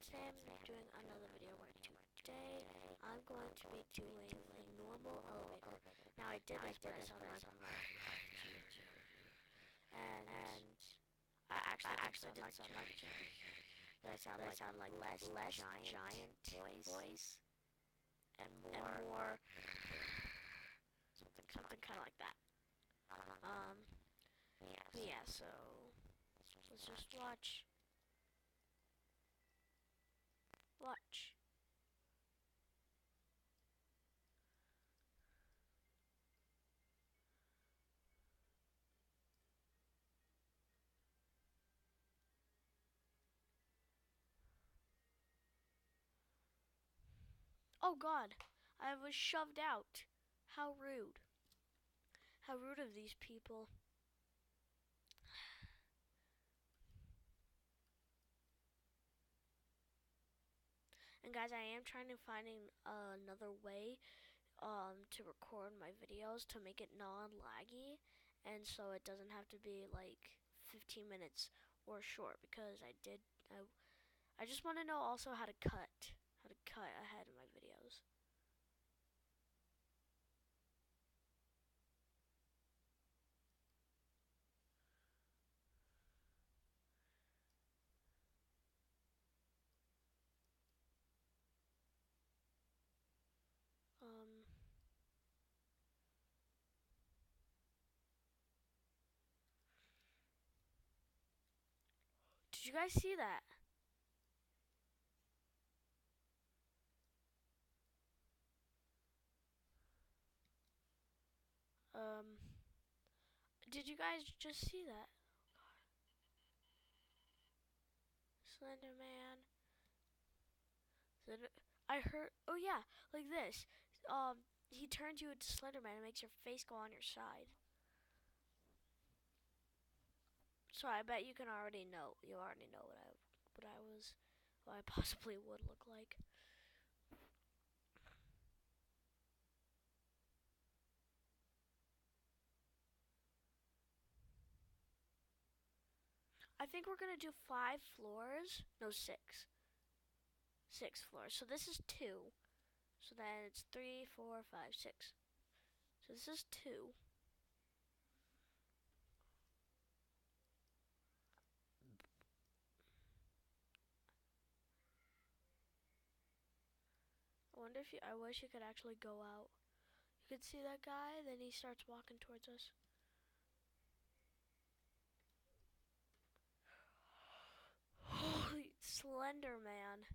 today I'm doing another video where today I'm going to be doing the normal elevator. Now I did this, but I sound like and I actually did sound like but I sound like less giant voice and more something kind of like that. Yeah. So let's just watch. Oh God, I was shoved out. How rude. How rude of these people. And guys, I am trying to find another way to record my videos to make it non-laggy, and so it doesn't have to be like 15 minutes or short, because I just want to know also how to cut ahead of my videos. Um, did you guys see that? Um, did you guys just see that? Slender Man. I heard. Oh yeah, like this. He turns you into Slender Man and makes your face go on your side. So I bet you can already know. You already know what I possibly would look like. I think we're gonna do 5 floors. No, 6. 6 floors. So this is 2. So then it's 3, 4, 5, 6. So this is 2. I wish you could actually go out. You could see that guy, then he starts walking towards us. Holy Slender Man.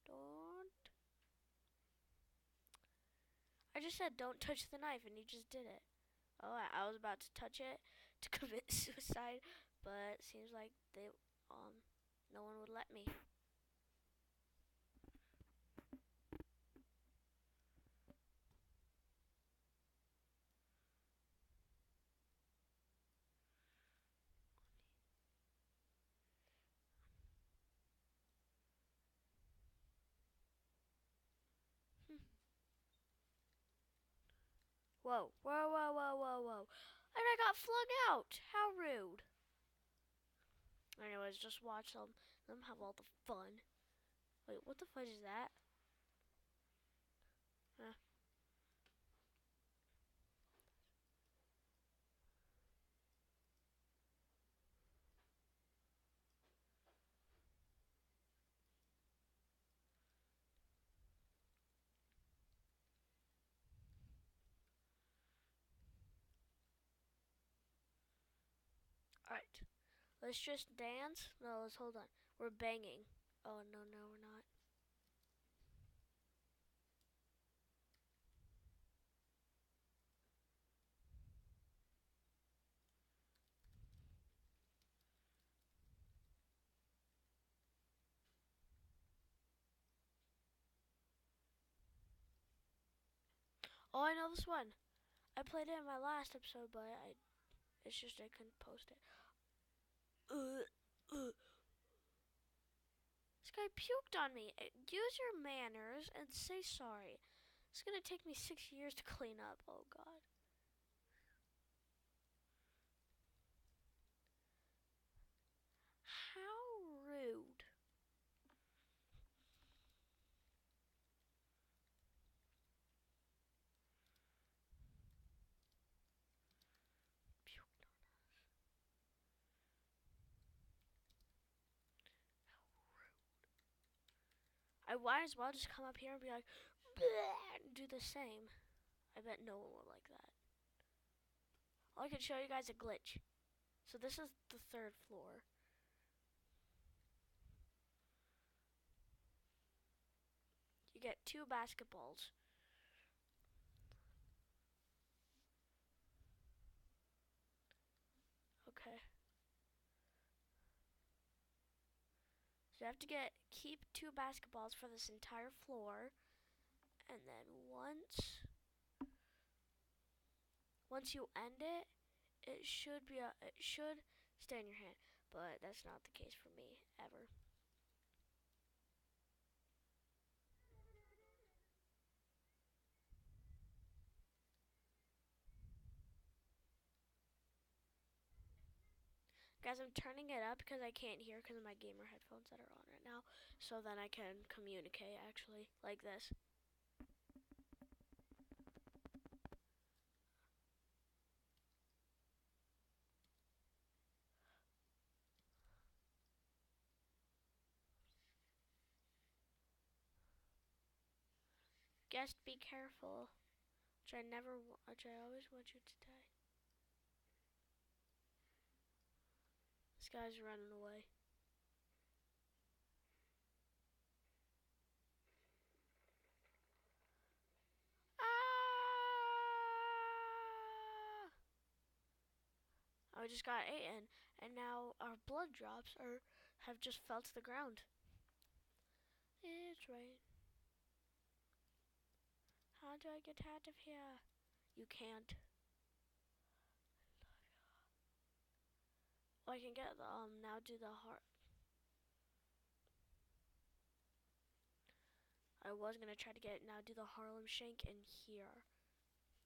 Don't. I just said don't touch the knife and you just did it. Oh, I was about to touch it to commit suicide, but it seems like no one would let me. Whoa, whoa, whoa, whoa, whoa, whoa. And I got flung out. How rude. Anyways, just watch them have all the fun. Wait, what the fudge is that? Huh. Alright. Let's just dance. No, let's hold on. We're banging. Oh, no, we're not. Oh, I know this one. I played it in my last episode, but it's just I couldn't post it. This guy puked on me. Use your manners and say sorry. It's gonna take me 6 years to clean up. Oh, God. I might as well just come up here and be like, bleh, and do the same. I bet no one will like that. I can show you guys a glitch. So this is the 3rd floor. You get 2 basketballs. Okay. So you have to keep 2 basketballs for this entire floor, and then once you end it, it should stay in your hand, but that's not the case for me ever. Guys, I'm turning it up because I can't hear because of my gamer headphones that are on right now. So then I can communicate actually like this. Guest, be careful. Which I always want you to die. This guy's running away. Ah! I just got eaten, and now our blood drops have just fell to the ground. It's rain. How do I get out of here? You can't. Oh, I can get now do the heart. I was gonna try to get now do the Harlem Shake in here.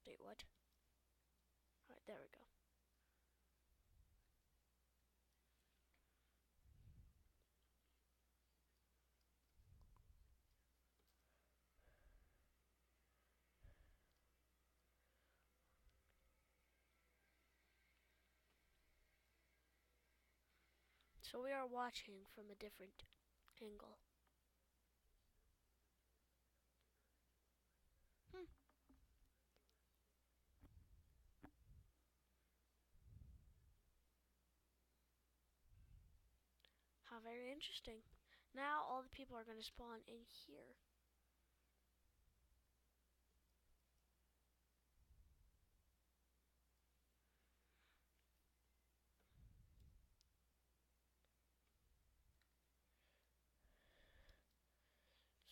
Wait, what? Alright, there we go. So we are watching from a different angle. How very interesting. Now all the people are going to spawn in here.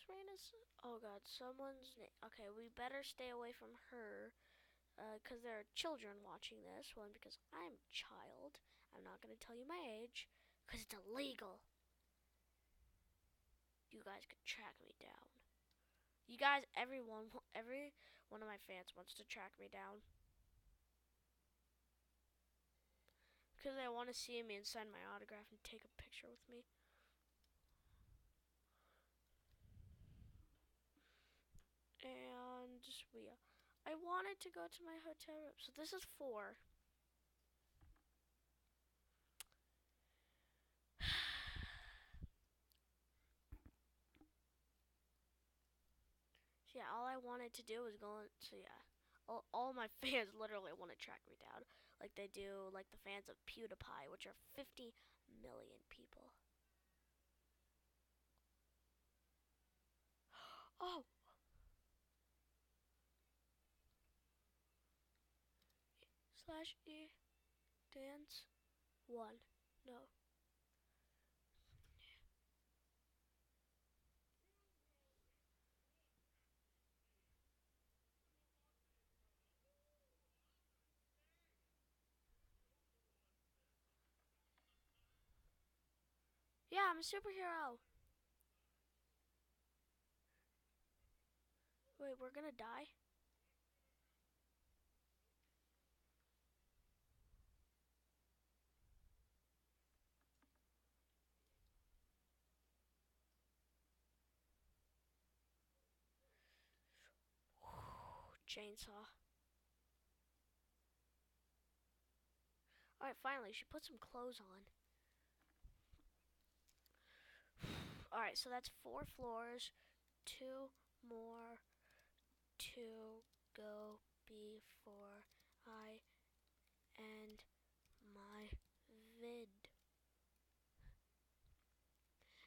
Serena's. Oh god, someone's. Okay, we better stay away from her. Because there are children watching this. One, because I'm a child. I'm not going to tell you my age. Because it's illegal. You guys could track me down. You guys, every one of my fans wants to track me down. Because they want to see me and sign my autograph and take a picture with me. And I wanted to go to my hotel room. So this is 4. So yeah, all I wanted to do was go on. So yeah, all my fans literally want to track me down, like they do, like the fans of PewDiePie, which are 50 million people. Oh. /E dance 1. No. Yeah, I'm a superhero. Wait, we're gonna die? Chainsaw. Alright, finally, she put some clothes on. Alright, so that's 4 floors. 2 more to go before I end my vid.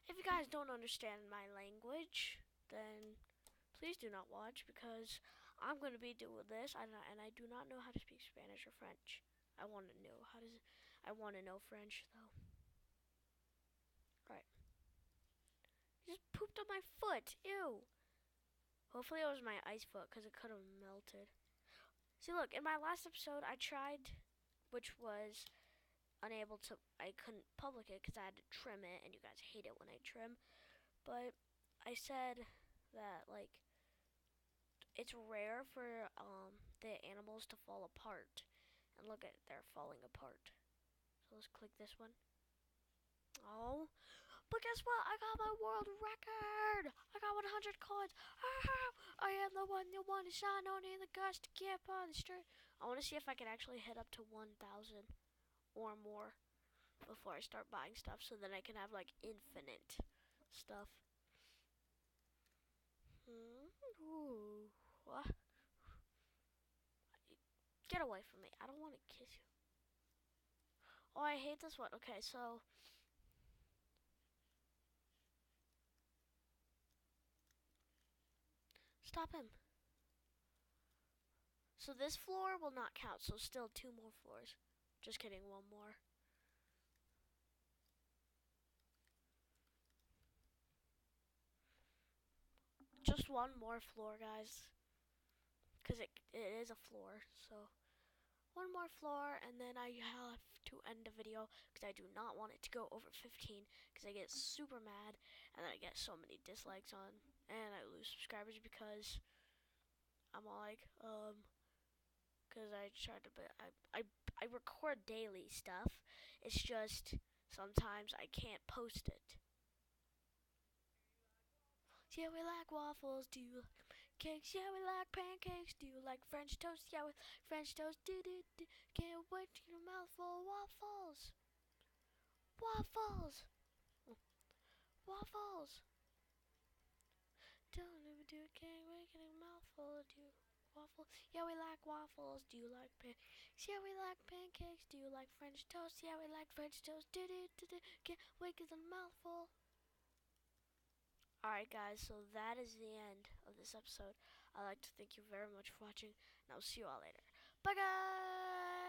If you guys don't understand my language, then please do not watch because I'm going to be doing this and I do not know how to speak Spanish or French. I want to know how to I want to know French though. All right. He just pooped on my foot. Ew. Hopefully it was my ice foot because it could have melted. See, look, in my last episode, I tried, which was unable to, I couldn't public it because I had to trim it, and you guys hate it when I trim. But I said that, like, it's rare for the animals to fall apart. And look at it, they're falling apart. So let's click this one. Oh, but guess what? I got my world record. I got 100 coins. I am the one you want to shine on in the guts to keep on the street. I want to see if I can actually hit up to 1,000 or more before I start buying stuff so that I can have like infinite stuff. Ooh. What? Get away from me. I don't want to kiss you. Oh, I hate this one. Okay, so stop him. So this floor will not count, so still 2 more floors. Just kidding, 1 more. Just 1 more floor, guys. Because it is a floor, so 1 more floor, and then I have to end the video because I do not want it to go over 15 because I get super mad, and then I get so many dislikes on, and I lose subscribers because I'm like, because I try to, I record daily stuff. It's just sometimes I can't post it. Yeah, we like waffles. Do you like cakes? Yeah, we like pancakes. Do you like French toast? Yeah, we like French toast. Do do do. Can't wait to get a mouthful of waffles. Waffles. Waffles. Don't ever do it. Can't wait to get a mouthful of waffles. Yeah, we like waffles. Do you like pancakes? Yeah, we like pancakes. Do you like French toast? Yeah, we like French toast. Do do do do. Can't wait to get a mouthful. Alright guys, so that is the end of this episode. I'd like to thank you very much for watching, and I'll see you all later. Bye guys!